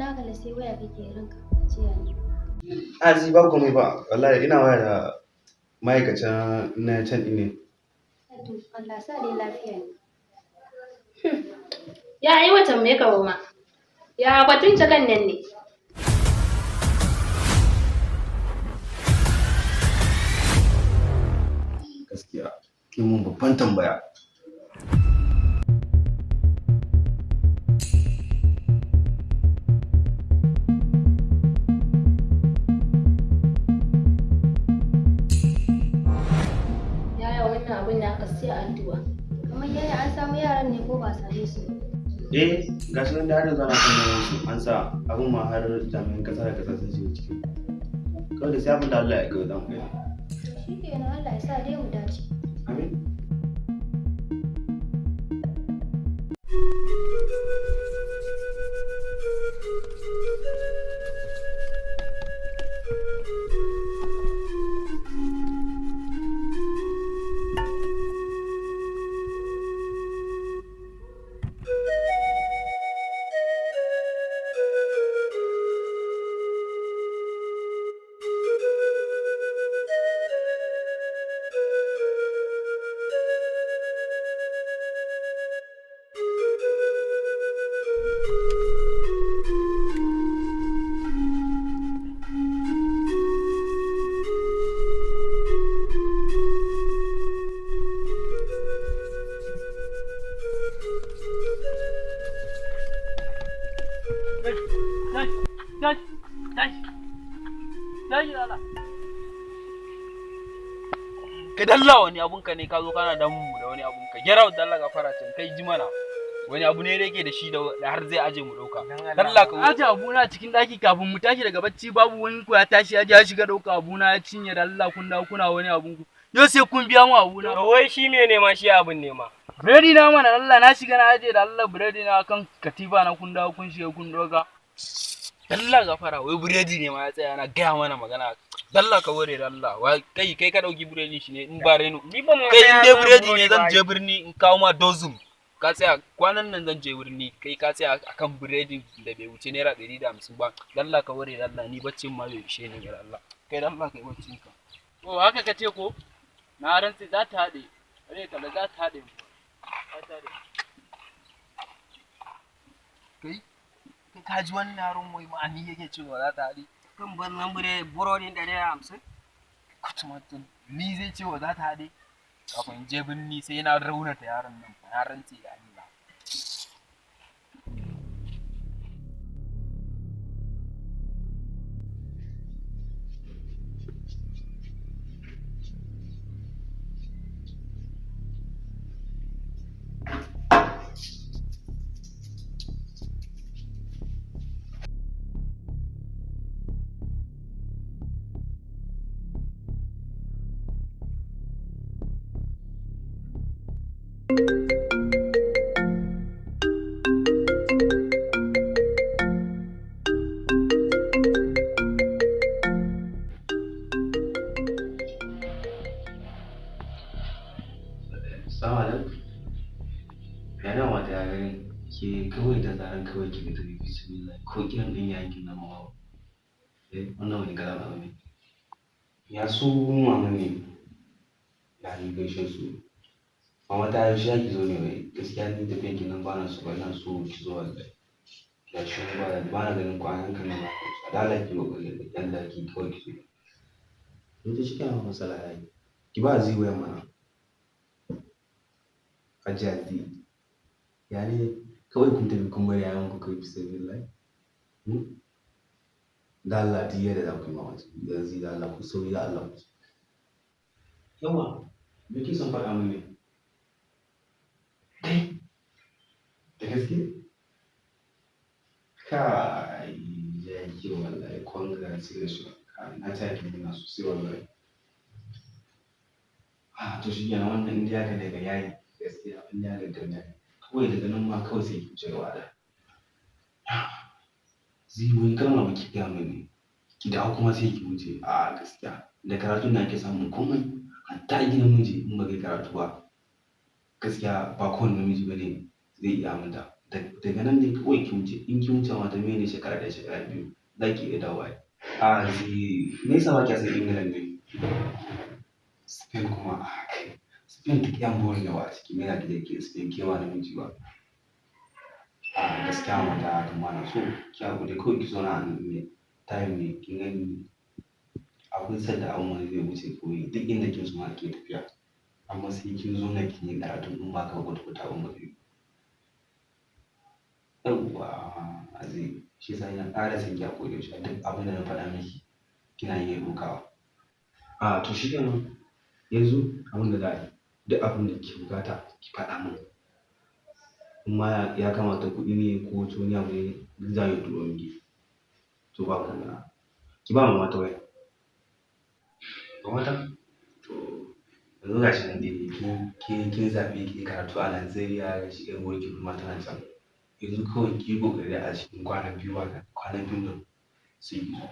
naka da sai waya kake ranka jiya ne. Aji ba komai ba, wallahi ina waya da ma'aikacin na can ɗin ne. To Allah sa dai lafiya ne. Ya yi watan me ka ma. Ya batun kan nan ne. Gaskiya, kin mun babban tambaya. Yaya wannan abin da aka siya addu'a. Kamar yaya an samu yaran ne ko ba same su. Ga shi nan da har zana kuma wasu an sa abin ma har jami'an kasa da kasa sun shiga ciki. Kawai da sai abin da Allah ya ga zamu gani. Shi kenan Allah ya sa dai mu dace. Amin. Ka dalla wani abun ka ne ka zo kana damu da wani abun ka gyara wa dalla gafara can kai ji mana wani abu ne da yake da shi da har zai aje mu dauka dalla ka aje abuna cikin daki kafin mu tashi daga bacci babu wani ku ya tashi ya shiga dauka abuna ya cinye dalla kun da kuna wani abun ku yau sai kun biya mu abuna wai shi me ne ma shi abun ne ma biredi na mana Allah na shiga na aje da Allah biredi na kan katifa na kun dawo kun shiga kun doga dalla gafara wai biredi ne ma ya tsaya na gaya mana magana dalla ka ware dalla wai kai ka dauki biredi shi ne in ba reno ni ba mu kai in dai biredi ne zan je birni in kawo ma dozum ka tsaya kwanan nan zan je birni kai ka tsaya akan biredi da bai wuce naira 150 ba dalla ka ware dalla ni baccin ma bai ishe ni ga Allah kai dalla kai baccin ka to haka ka ce ko na rantsi za ta hade kare ka da za ta hade kai ka ji wannan yaron wai ma ni yake cewa za ta haɗe kan ban nan burodin 150 kutumatun ni zai cewa za ta haɗe kafin je birni sai na raunata yaron nan fa ya rantse da Allah Yana wata yare ke kawai da zaran kawai ke da tafi bismillah ko kiran din yakin nan ma wannan wani kalama ne ya su mama ne ya yi gaishe su mama ta yi shi zo ne wai gaskiya ni da bankin nan ba na so ba na so ki zo wallahi ya shi ba na ganin kwanan kan nan da Allah ki kokari da Allah ki kawai ki zo in ta shi kana masala yayi ki ba zai wayan mana ajadi yani kawai kun tafi kun bari yayan ku kai bismillah da Allah diya da ku ma wace da zai da Allah ku sauri da Allah yawa me ke son faɗa mini kai da gaske kai ya yi wallahi congratulations na ta yi na sosai wallahi to shi yana wannan indiya ka daga yayi gaskiya abin ya gaggana kawai daga nan ma kawai sai ki cewa da zai wani kalma ba ki gaya mini ki dawo kuma sai ki wuce a gaskiya da karatu na ke samun komai hatta gidan miji in ba kai karatu ba gaskiya ba kowane namiji ba ne zai iya aminta daga nan ne kawai ki wuce in ki wuce mata mene shekara da shekara biyu za ki iya dawowa a zai me yasa ba ki san England ne Spain kuma Spain duk yan burin yawa a ciki me yana da yake Spain kewa na miji ba a gaskiya mata kuma na so ki haku da kawai ki zo na ne time ne kin gani akwai sanda abun wani zai wuce koyi duk inda kin so ma ke tafiya amma sai kin zo na kin yi karatun in ba ka kwata-kwata ba mutum yawwa azai shi yasa ina ƙara son ki a koda yaushe duk abin da na faɗa miki kina iya ɗaukawa a to shi kenan yanzu abin da za a yi duk abin da ke bukata ki faɗa min in ma ya kamata kuɗi ne ko wato wani abu ne duk za a yi turo miki to ba ku na ki ba mu mata waya ba mata to yanzu ga shi nan dai kin zaɓi ki karatu a Najeriya ga shi ƴan uwarki kuma tana can yanzu kawai ki yi ƙoƙari a cikin kwana biyu nan sai ki zo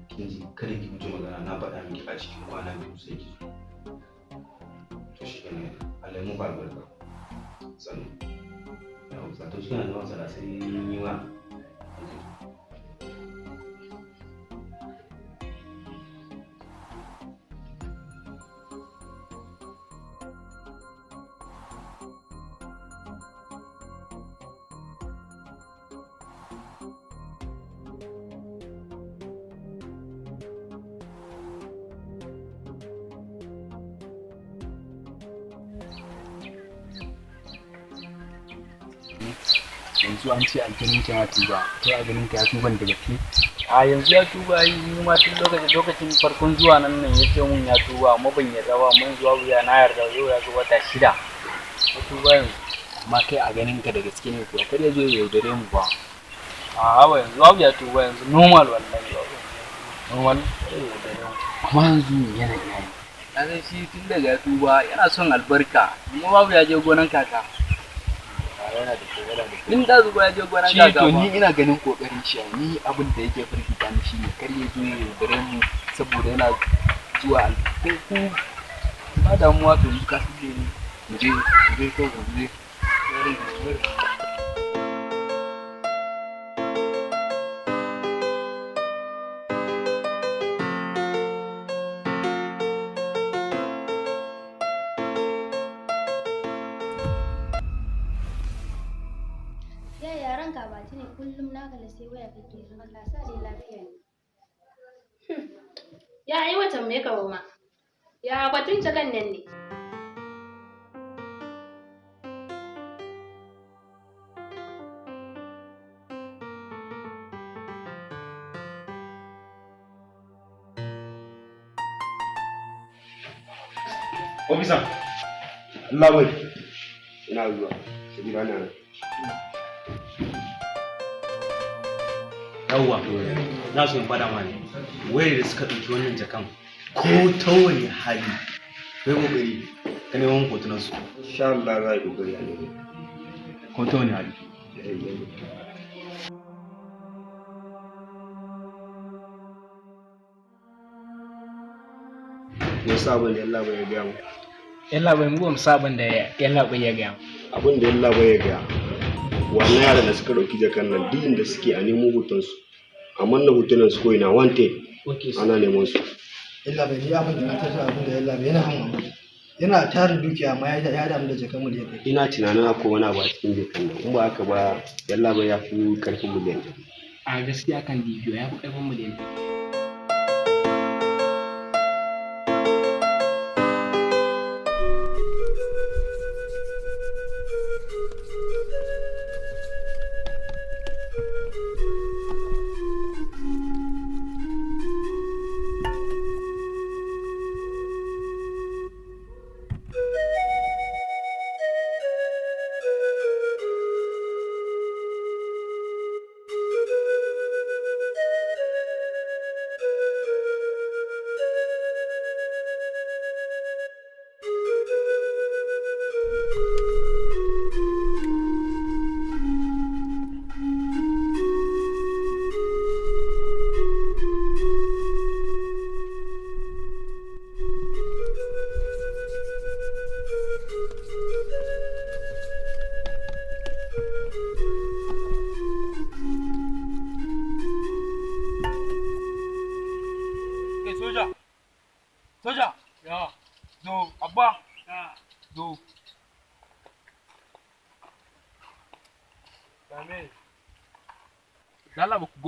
kin ji kada ki wuce magana na faɗa miki a cikin kwana biyu sai ki zo to shi ne Allah ya muku albarka sannan yau zato shi ne zuwa sana sai yi wa yanzu an ce aljanin ta ya tuba kai a ganin ka ya tuban da gaske a yanzu ya tuba yi ni ma tun lokacin farkon zuwa nan ya ce mun ya tuba amma ban yarda ba mun zuwa wuya na yarda yau ya zo wata 6 ya tuba yanzu amma kai a ganin ka da gaske ne kuwa kar ya zo ya yaudare mu ba a hawa yanzu abu ya tuba yanzu normal wallahi normal amma yanzu yana yayi kaga shi tun daga ya tuba yana son albarka amma babu ya je gonan kaka in da zuba ya je gwaran gaga to ni ina ganin kokarin shi ni abin da yake firgita ni shine kar ya zo ya yaudare mu saboda yana zuwa ko ba damuwa to yi kasu ne mu je ko mu je kullum na kala sai waya kake Allah sa dai lafiya ne ya ai watan me kawo ma ya batun kan nan ne Officer Allah bai ina zuwa sai ba na yawwa na so in faɗa ma ne wayar da suka ɗauki wannan jakan ko ta wani hali kai kokari ka neman hotunan su insha Allah za a yi kokari a nemo ko ta wani hali me sabon da Allah bai ya gaya mu yalla bai mu sabon da yalla bai ya gaya abin da Allah bai ya gaya wannan yaran da suka dauki jakan nan duk inda suke a nemo hoton su amma na hotunan su ko ina wanted ana neman su illa bai yi abin da na tashi abin da yalla bai yana hanwa yana tarin dukiya amma ya damu da jakan mu da yake ina tunanin akwai wani abu a cikin jakan nan in ba haka ba yalla bai ya fi karfin miliyan a gaskiya kan bidiyo ya fi karfin miliyan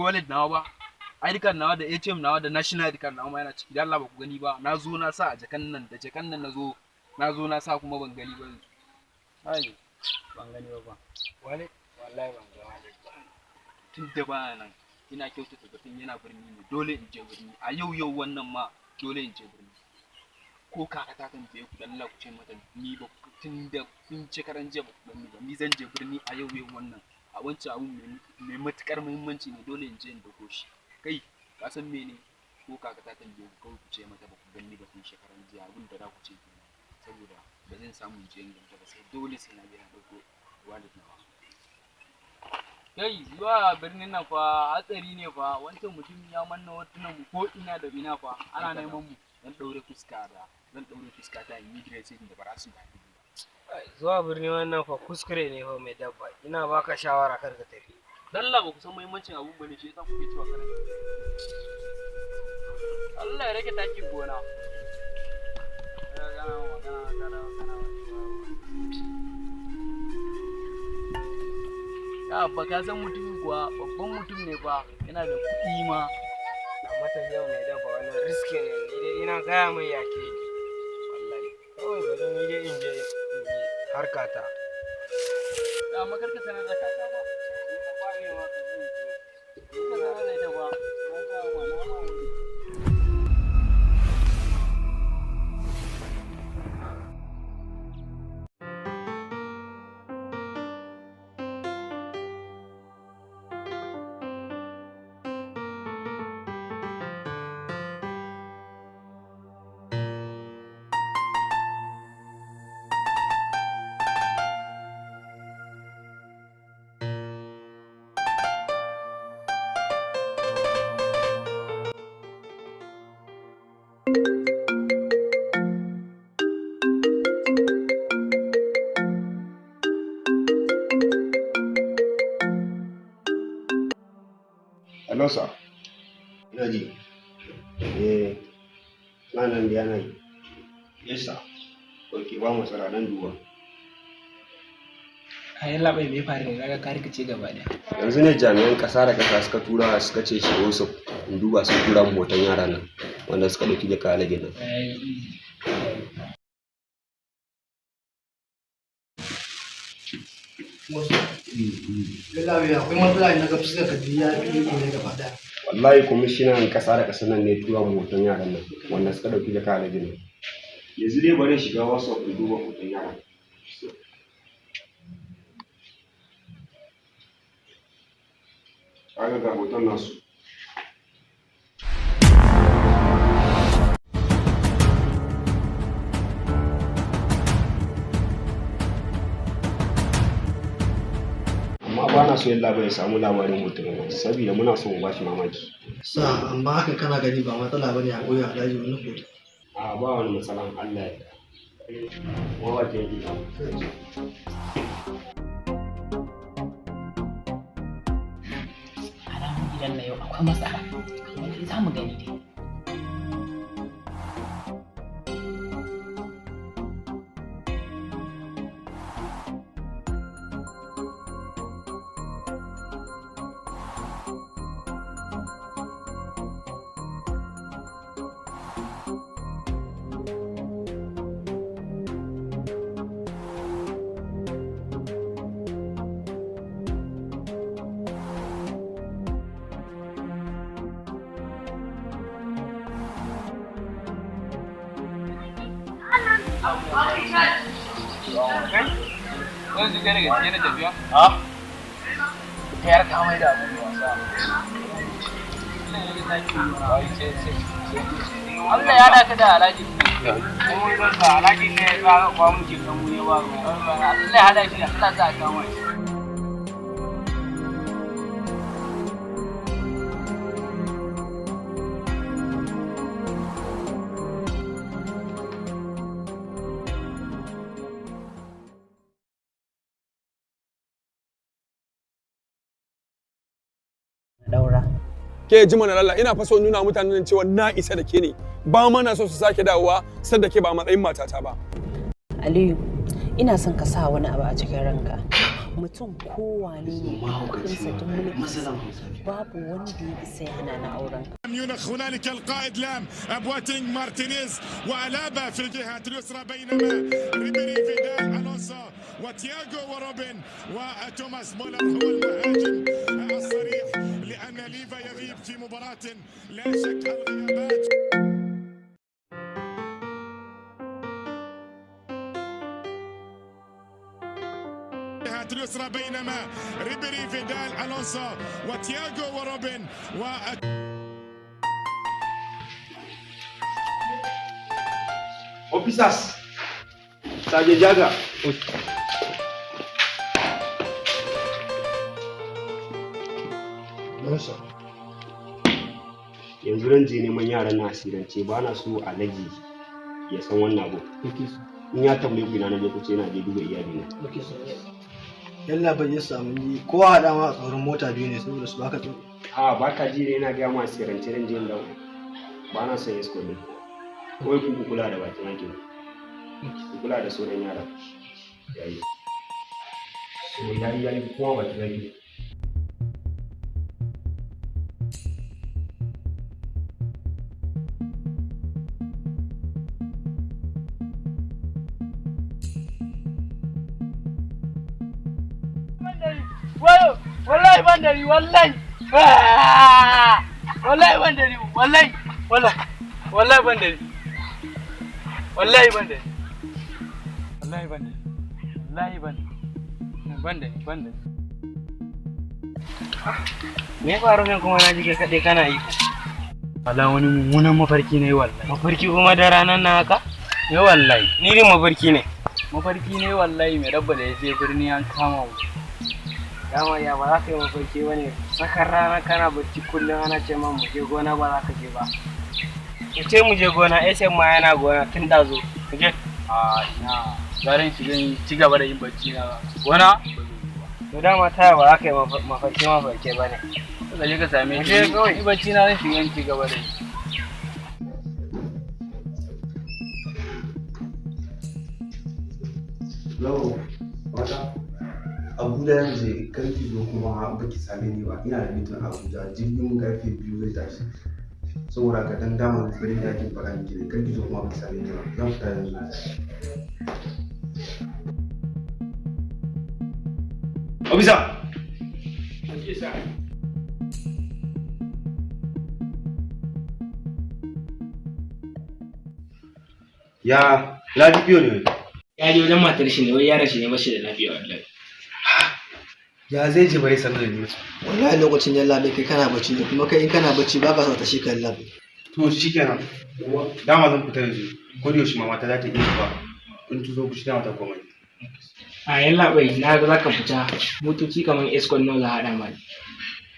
wallet nawa ba, ID card nawa da ATM nawa da national ID card nawa ma yana ciki. Dan Allah ba ku gani ba, na zo na sa a jakan nan da jakan nan na zo na sa kuma ban gani ba. Ai ban gani ba. Wallet wallahi ban ga wallet ba. Tun da ba nan ina kyautata batun yana birni ne, dole in je birni. A yau wannan ma dole in je birni. Ko kaka ta kan biye ku dan Allah ku ce mata ni ba tun da kun ci karan je ba ni zan je birni a yau wannan. A wancan abu mai matukar muhimmanci ne, dole in je in dauko shi. Kai ka san mene, ko kaka ta kan biye ku kawai ku ce mata ba ku ganni ba tun shekaran jiya, abin da za ku ce kenan. Saboda ba zan samu in je in ganta ba, sai dole sai na je na dauko wallet na. Kai zuwa birnin nan fa hatsari ne fa, wancan mutum ya manna hotunan mu ko ina da ina fa, ana neman mu. Zan daure fuska ta in yi dressing da ba za su gani ba. Zuwa birni wannan fa kuskure ne fa mai dabba. Ina baka shawara kar ka tafi. Dan Allah ba ku san muhimmancin abun bane, shi yasa kuke cewa kare. Allah ya rage taki gona. Ya ba ka san mutum kuwa babban mutum ne fa, yana da kuɗi ma. Amma ta yau mai dabba wannan riski ne. Ni dai ina gaya mai yake. Wallahi kawai bari ni dai in je harkata. Ya makarka sanar da kaka ba. Ba ne ma ka zai ce. Ka sanar da ita ba. Ka ga wannan ma wuri. Hello sir. ina ji. Nan da yana yi. Yes sir. Okay, ba matsala nan duba. A yalla bai me faru ne kaga ka rikice gaba daya. Yanzu ne jami'an ƙasa da ƙasa suka tura suka ce shi wasu in duba sun tura mu hoton yara nan wanda suka dauki da kala gina. Yalla akwai matsala na ga fuskar ka ya fi ne gaba daya. Wallahi kwamishinan ƙasa da ƙasa nan ne tura mu hoton yaran nan wanda suka dauki da kala gina. Yanzu dai bari shiga wasu in duba hoton yaran. Kaga ga hoton nasu. Amma ba na so yalla bai samu labarin hoton nan saboda muna so mu ba shi mamaki. Sa amma haka kana gani ba matsala bane a goyi alhaji wani hoto. A ba wani matsalan Allah ya yarda. Wa ke yi. Gidan na yau akwai matsala, amma dai za mu gani dai. Wani zuga daga cikin tafiya? Ha? Kayar ka mai da abin wasa. Allah ya daka da alhaji. Kuma zan sa alhaji ne ya ga kwa muke kan mu ya ba ruwa. Allah ya hada shi da Allah za a kawo shi. Daura. Ke ji mana lalla ina fa so nuna mutanen cewa na isa da ke ne. Ba ma na so su sake dawowa sadda ke ba matsayin matata ba. Aliyu, ina son ka sa wani abu a cikin ranka. mutum kowane ne ƙarfinsa tun mulki babu wanda ya isa yana na auren ميونخ هنالك القائد لام بواتينغ مارتينيز وألابا في الجهة اليسرى بينما ريبيري فيدال ألونسو وتياغو وروبن وتوماس مولر هو المهاجم الصريح لأن ليفا يغيب في مباراة لا شك الغيابات اليسرى بينما ريبيري فيدال ألونسو وتياغو وروبن Officers, Sergeant Jakar. Yanzu ran je neman yaran na asirance ba na so Alhaji ya san wannan abu. In ya tambaye ku ina na je ku ce na je duba iyali na. Yalla bai samu ni ko haɗa ma tsoron mota biyu ne saboda su baka tsoro. A baka ji ne yana ga ma asirance ran je dawo. Ba na son escort ne. Kawai ku kula da bakin ake ku kula da sauran yara yayi so yayi kuma bakin ake wallahi bandari wallahi bandari wallahi bandari wallahi bandari me faru ne kuma na ji kai kaɗai kana yi wala wani mummunan mafarki ne wallahi mafarki kuma da ranar na haka ne wallahi ni ne mafarki ne wallahi mai rabba da ya je birni an kama mu dama ya ba za ka yi mafarki ba ne sakar rana kana bacci kullum ana ce man mu je gona ba za ka je ba ku ce mu je gona SM ma yana gona tun da zo ku je a ina garin shigan ci gaba da yin bacci na gona to dama ta ba za ka yi mafarki ba ne ka je ka same shi kawai bacci na zan shigan ci gaba da yi Hello, wata Abuja yanzu karfi zo kuma baki same ni ba ina da mitin Abuja jirgin karfe 2 zai tashi saboda ka dan dama bari da ake fara miki ne karfi zo kuma baki same ni ba zan fita yanzu Obisa ya lafiyo ne ya je wajen matar shi ne wai yaron shi ne bashi da lafiya wallahi ya zai je bare sanar da ni Wallahi lokacin yalla bai kai kana bacci ne kuma kai in kana bacci ba ka sauta shi kan labi. to shikenan dama zan fita yanzu ko da yaushe mama ta za ta iya ba in tuzo ku shirya mata komai a yalla bai na ga zaka fita motoci kaman escort nawa za a hada mai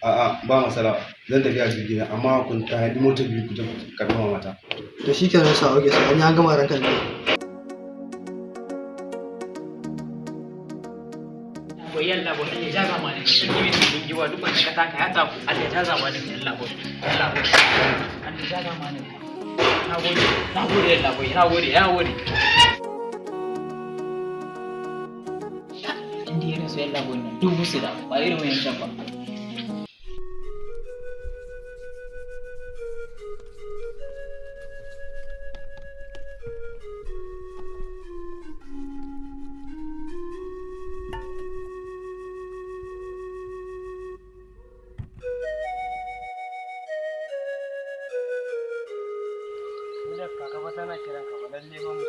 a'a ba masala zan tafi a jirgi na amma kun ta hadi motar biyu ku ta karbi mama ta To shikenan sa oke sai an gama ranka ne. boy yalla boy Allah ya jaza ma ne sun yi mun giwa duk wanda ka taka ya taku Allah ya jaza ma ne yalla boy Allah ya jaza ma ne nagode yalla boy nagode indi yana so yalla boy nan dubu su da ba irin wayan can ba kaka fa tana kiran ka ba lalle ma mu